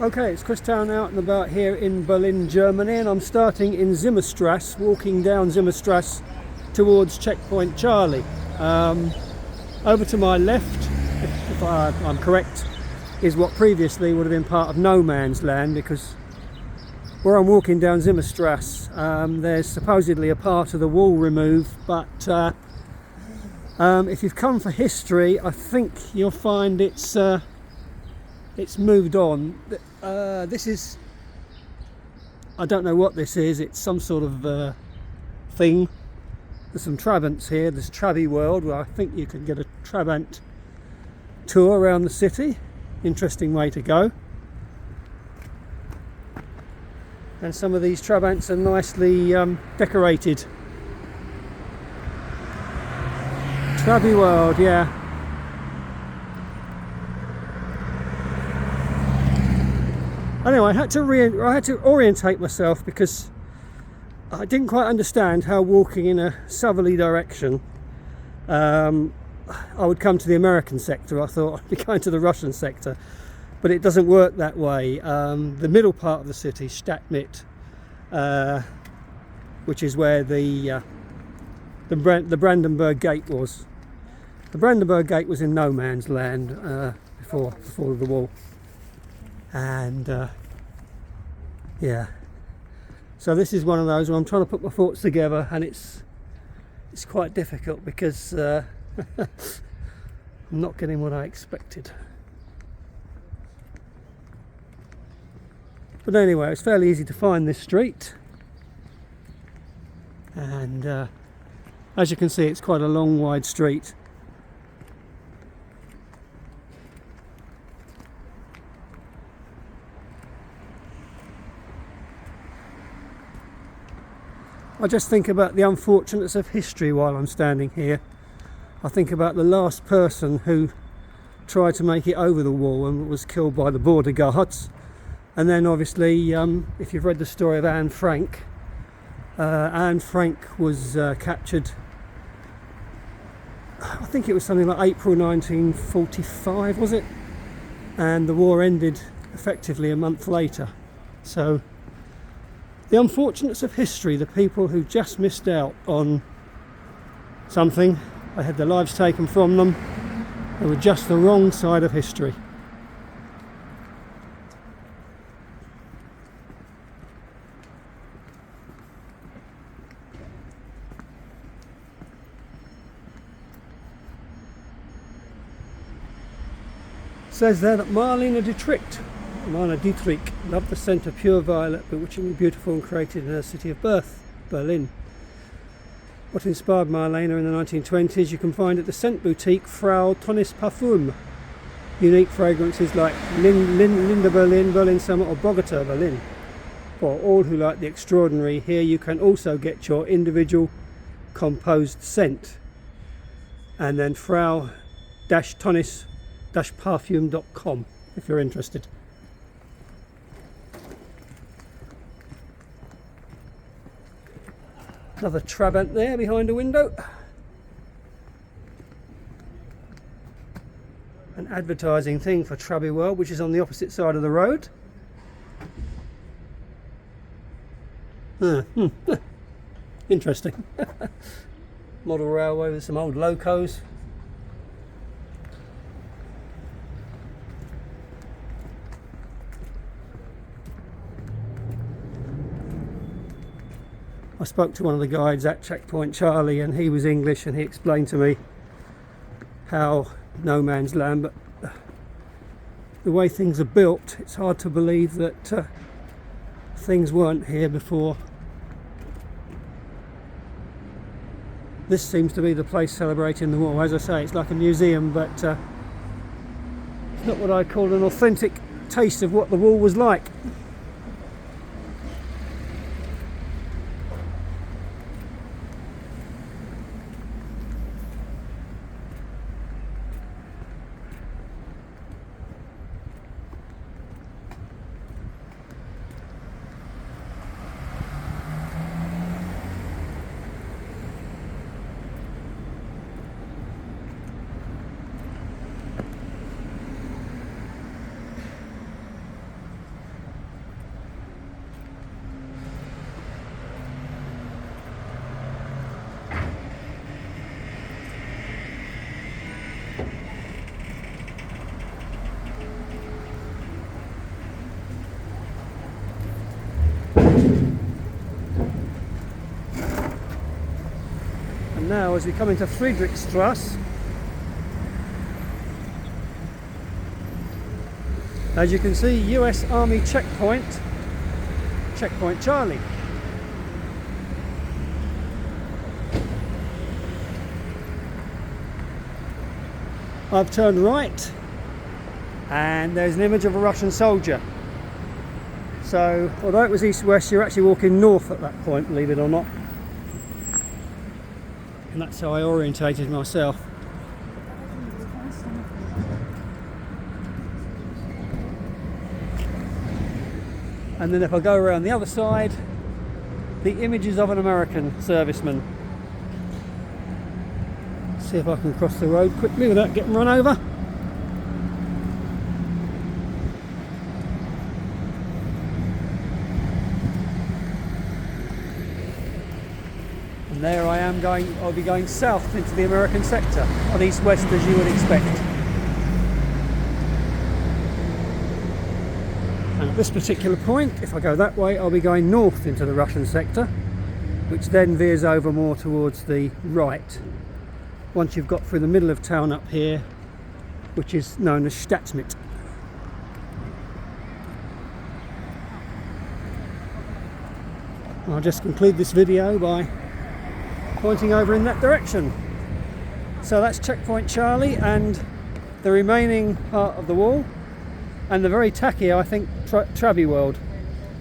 Okay, it's Christown out and about here in Berlin, Germany, and I'm starting in Zimmerstrasse, walking down Zimmerstrasse towards Checkpoint Charlie. Over to my left, if I'm correct, is what previously would have been part of no man's land, because where I'm walking down Zimmerstrasse, there's supposedly a part of the wall removed, but if you've come for history, I think you'll find it's moved on. This is, I don't know what this is. It's some sort of thing. There's some Trabants here. There's Trabi World, where I think you can get a Trabant tour around the city. Interesting way to go. And some of these Trabants are nicely decorated. Trabi World, yeah. Anyway, I had to orientate myself because I didn't quite understand how walking in a southerly direction I would come to the American sector. I thought I'd be going to the Russian sector, but it doesn't work that way. The middle part of the city, Stadtmitte, which is where the Brandenburg Gate was. The Brandenburg Gate was in no man's land before the fall of the wall. And yeah, so this is one of those where I'm trying to put my thoughts together, and it's quite difficult because I'm not getting what I expected. But anyway, it's fairly easy to find this street, and as you can see, it's quite a long, wide street. I just think about the unfortunates of history while I'm standing here. I think about the last person who tried to make it over the wall and was killed by the border guards. And then obviously, if you've read the story of Anne Frank was captured, I think it was something like April 1945, was it? And the war ended effectively a month later. So the unfortunates of history, the people who just missed out on something, they had their lives taken from them, they were just the wrong side of history. It says there that Marlene Dietrich loved the scent of pure violet, bewitchingly beautiful and created in her city of birth, Berlin. What inspired Marlene in the 1920s you can find at the scent boutique Frau Tonnis Parfum. Unique fragrances like Linda Berlin, Berlin Summer or Bogota Berlin. For all who like the extraordinary, here you can also get your individual composed scent. And then Frau-Tonnis-Parfum.com if you're interested. Another Trabant there behind a window. An advertising thing for Trabi World, which is on the opposite side of the road. Interesting. Model railway with some old locos. I spoke to one of the guides at Checkpoint Charlie, and he was English, and he explained to me how no man's land, but the way things are built, it's hard to believe that things weren't here before. This seems to be the place celebrating the war. As I say, it's like a museum, but it's not what I call an authentic taste of what the war was like. And now as we come into Friedrichstrasse, as you can see, US Army checkpoint, checkpoint Charlie. I've turned right and there's an image of a Russian soldier. So although it was east-west, you're actually walking north at that point, believe it or not. And that's how I orientated myself. And then if I go around the other side, the images of an American serviceman. See if I can cross the road quickly without getting run over. And there I am going, I'll be going south into the American sector, on east-west as you would expect. And at this particular point, if I go that way, I'll be going north into the Russian sector, which then veers over more towards the right. Once you've got through the middle of town up here, which is known as Stadtmitte. I'll just conclude this video by pointing over in that direction. So that's checkpoint Charlie and the remaining part of the wall, and the very tacky, I think, Trabi world.